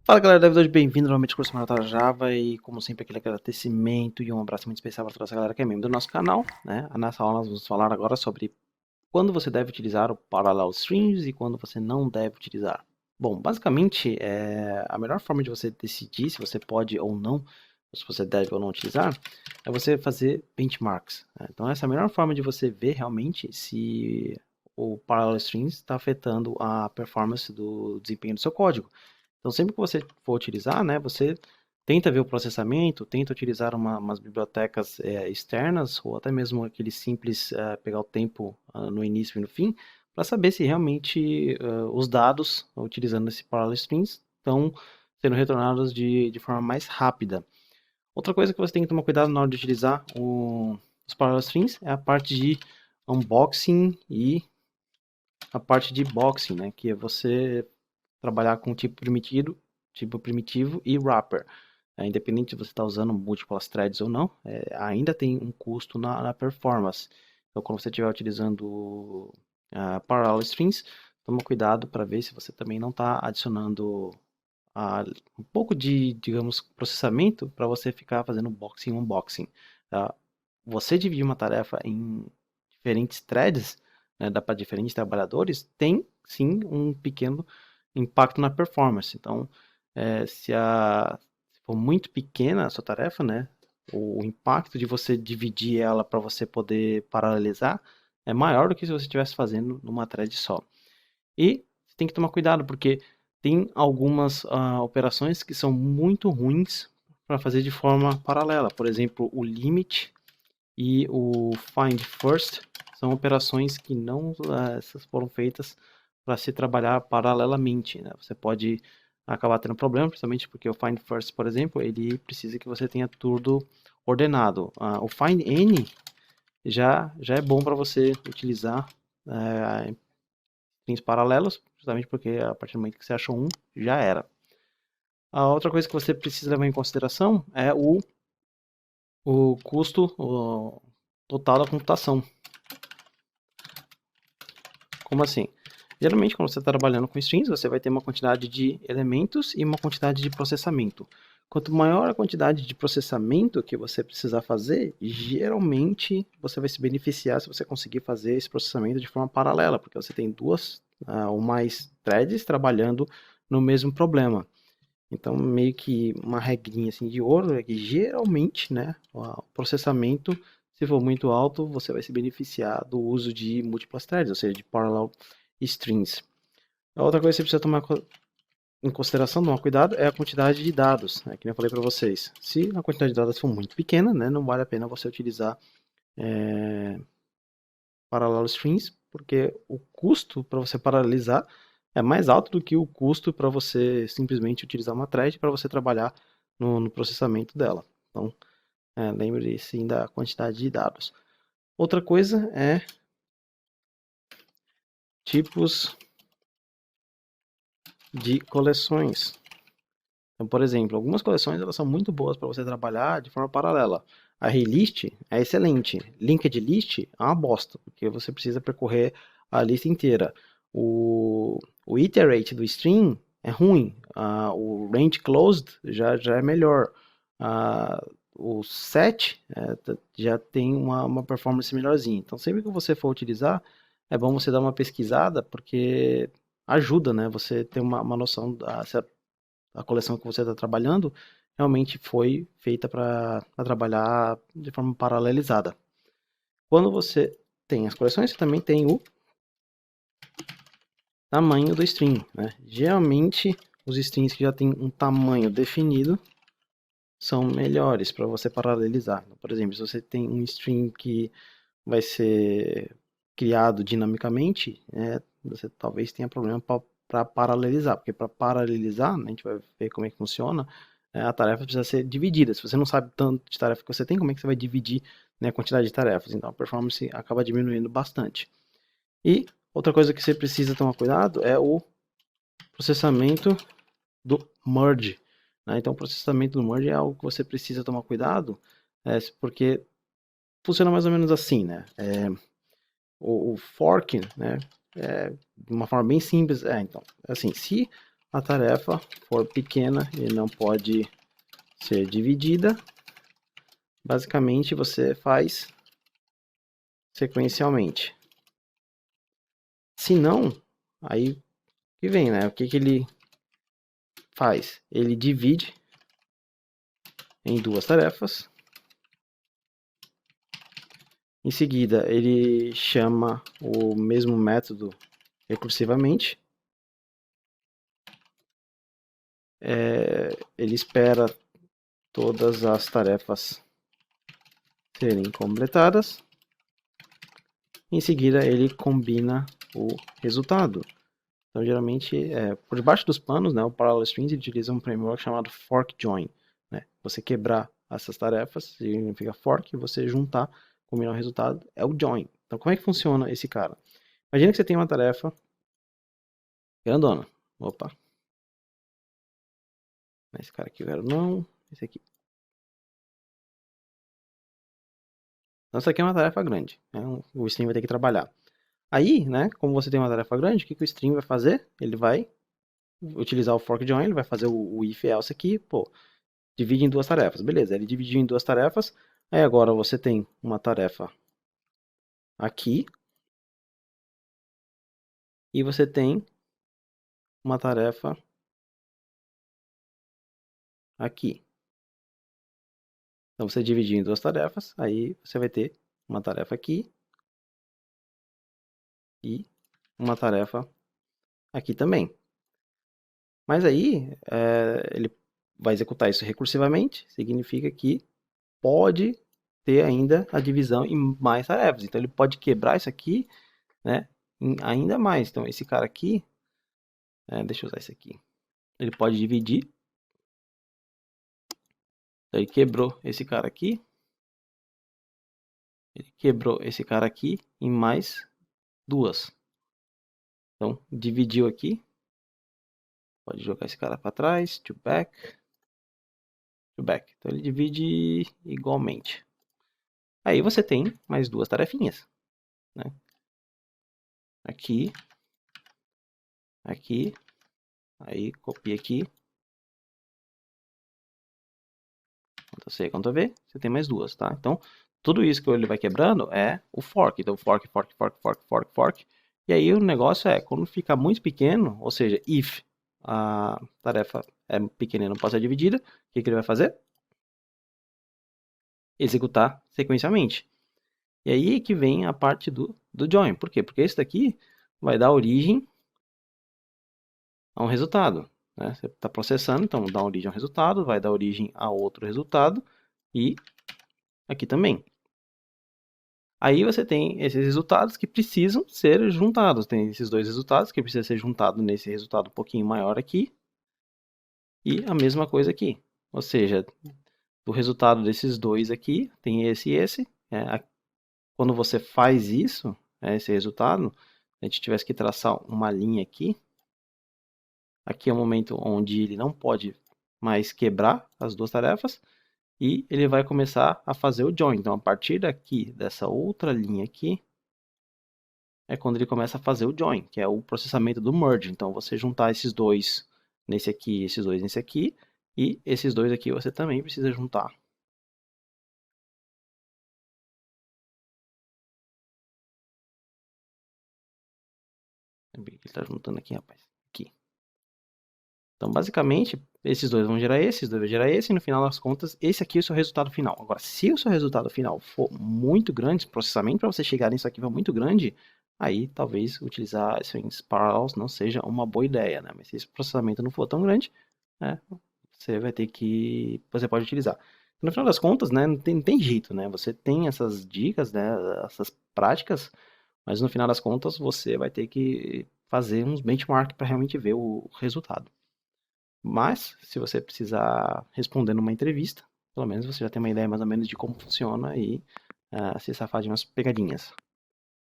Fala galera, David, hoje bem-vindo novamente ao curso Maratona Java e como sempre aquele agradecimento e um abraço muito especial para toda essa galera que é membro do nosso canal, né? Nessa aula nós vamos falar agora sobre quando você deve utilizar o Parallel Strings e quando você não deve utilizar. Bom, basicamente, a melhor forma de você decidir se você pode ou não, se você deve ou não utilizar, é você fazer benchmarks, né? Então essa é a melhor forma de você ver realmente se o Parallel Strings está afetando a performance do desempenho do seu código. Então, sempre que você for utilizar, né, você tenta ver o processamento, tenta utilizar umas bibliotecas externas, ou até mesmo aquele simples pegar o tempo no início e no fim, para saber se realmente os dados, utilizando esse parallel strings, estão sendo retornados de forma mais rápida. Outra coisa que você tem que tomar cuidado na hora de utilizar os parallel strings é a parte de unboxing e a parte de boxing, né, que é você trabalhar com tipo primitivo e wrapper. Independente de você estar usando múltiplas threads ou não, ainda tem um custo na performance. Então, quando você estiver utilizando parallel strings, toma cuidado para ver se você também não está adicionando um pouco de, digamos, processamento para você ficar fazendo boxing unboxing. Tá? Você dividir uma tarefa em diferentes threads, né, para diferentes trabalhadores, tem sim um pequeno impacto na performance. Então, se for muito pequena a sua tarefa, né, o impacto de você dividir ela para você poder paralelizar é maior do que se você estivesse fazendo numa thread só. E você tem que tomar cuidado, porque tem algumas operações que são muito ruins para fazer de forma paralela. Por exemplo, o limit e o find first são operações que não essas foram feitas para se trabalhar paralelamente, né? Você pode acabar tendo problema, principalmente porque o find first, por exemplo, ele precisa que você tenha tudo ordenado. O find any já é bom para você utilizar em strings paralelos, justamente porque a partir do momento que você achou um, já era. A outra coisa que você precisa levar em consideração é o custo total da computação. Como assim? Geralmente, quando você está trabalhando com strings, você vai ter uma quantidade de elementos e uma quantidade de processamento. Quanto maior a quantidade de processamento que você precisar fazer, geralmente você vai se beneficiar se você conseguir fazer esse processamento de forma paralela, porque você tem duas ou mais threads trabalhando no mesmo problema. Então, meio que uma regrinha assim de ouro é que geralmente, né, o processamento, se for muito alto, você vai se beneficiar do uso de múltiplas threads, ou seja, de parallel strings. A outra coisa que você precisa tomar em consideração, tomar cuidado, é a quantidade de dados, né, que eu falei para vocês. Se a quantidade de dados for muito pequena, né, não vale a pena você utilizar parallel strings, porque o custo para você paralelizar é mais alto do que o custo para você simplesmente utilizar uma thread para você trabalhar no processamento dela. Então, lembre sim da quantidade de dados. Outra coisa é tipos de coleções. Então, por exemplo, algumas coleções elas são muito boas para você trabalhar de forma paralela. A arraylist é excelente. Linked list é uma bosta, porque você precisa percorrer a lista inteira. O iterate do string é ruim. O range closed já é melhor. O set já tem uma performance melhorzinha. Então, sempre que você for utilizar, é bom você dar uma pesquisada, porque ajuda, né? Você ter uma noção se a coleção que você está trabalhando realmente foi feita para trabalhar de forma paralelizada. Quando você tem as coleções, você também tem o tamanho do string, né? Geralmente, os strings que já têm um tamanho definido são melhores para você paralelizar. Por exemplo, se você tem um string que vai ser criado dinamicamente, você talvez tenha problema para paralelizar, porque para paralelizar, né, a gente vai ver como é que funciona, a tarefa precisa ser dividida. Se você não sabe tanto de tarefa que você tem, como é que você vai dividir, né, a quantidade de tarefas? Então a performance acaba diminuindo bastante. E outra coisa que você precisa tomar cuidado é o processamento do merge, né? Então o processamento do merge é algo que você precisa tomar cuidado, porque funciona mais ou menos assim, né? O fork, né, de uma forma bem simples, então, assim, se a tarefa for pequena e não pode ser dividida, basicamente você faz sequencialmente. Se não, aí que vem, né? O que ele faz? Ele divide em duas tarefas. Em seguida, ele chama o mesmo método recursivamente. Ele espera todas as tarefas serem completadas. Em seguida, ele combina o resultado. Então, geralmente, por debaixo dos panos, né, o Parallel Strings utiliza um framework chamado Fork Join. Né? Você quebrar essas tarefas significa fork, você juntar, combinar o resultado, é o join. Então, como é que funciona esse cara? Imagina que você tem uma tarefa grandona. Opa. Esse cara aqui eu quero não. Esse aqui. Então, isso aqui é uma tarefa grande. Né? O stream vai ter que trabalhar. Aí, né, como você tem uma tarefa grande, o que o stream vai fazer? Ele vai utilizar o fork join, ele vai fazer o if else aqui, pô, divide em duas tarefas. Beleza, ele dividiu em duas tarefas. Aí agora você tem uma tarefa aqui e você tem uma tarefa aqui. Então você dividiu em duas tarefas, aí você vai ter uma tarefa aqui e uma tarefa aqui também. Mas aí ele vai executar isso recursivamente, significa que pode ter ainda a divisão em mais tarefas. Então ele pode quebrar isso aqui, né, em ainda mais. Então esse cara aqui, deixa eu usar esse aqui. Ele pode dividir. Então, ele quebrou esse cara aqui. Ele quebrou esse cara aqui em mais duas. Então dividiu aqui. Pode jogar esse cara para trás. To back. To back. Então ele divide igualmente. Aí você tem mais duas tarefinhas, né? Aqui, aqui, aí copia aqui, Ctrl C, Ctrl V, você tem mais duas, tá? Então, tudo isso que ele vai quebrando é o fork. Então, fork, fork, fork, fork, fork, fork. E aí o negócio é, quando fica muito pequeno, ou seja, if a tarefa é pequena e não pode ser dividida, o que ele vai fazer? Executar sequencialmente. E aí que vem a parte do join. Por quê? Porque esse daqui vai dar origem a um resultado. Né? Você está processando, então dá origem a um resultado, vai dar origem a outro resultado e aqui também. Aí você tem esses resultados que precisam ser juntados. Tem esses dois resultados que precisam ser juntados nesse resultado um pouquinho maior aqui e a mesma coisa aqui. Ou seja, o resultado desses dois aqui tem esse e esse. Quando você faz isso, esse resultado, a gente tivesse que traçar uma linha aqui. Aqui é o momento onde ele não pode mais quebrar as duas tarefas e ele vai começar a fazer o join. Então, a partir daqui, dessa outra linha aqui, é quando ele começa a fazer o join, que é o processamento do merge. Então, você juntar esses dois nesse aqui, esses dois nesse aqui, e esses dois aqui você também precisa juntar. Ele está juntando aqui, rapaz. Aqui. Então, basicamente, esses dois vão gerar esse, esses dois vão gerar esse, e no final das contas, esse aqui é o seu resultado final. Agora, se o seu resultado final for muito grande, o processamento para você chegar nisso aqui for muito grande, aí talvez utilizar strings parallels não seja uma boa ideia, né? Mas se esse processamento não for tão grande, você vai ter que... você pode utilizar. No final das contas, né, não tem jeito, né? Você tem essas dicas, né, essas práticas, mas no final das contas você vai ter que fazer uns benchmark para realmente ver o resultado. Mas, se você precisar responder numa entrevista, pelo menos você já tem uma ideia mais ou menos de como funciona e se safar de umas pegadinhas.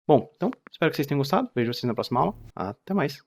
Bom, então, espero que vocês tenham gostado. Vejo vocês na próxima aula. Até mais!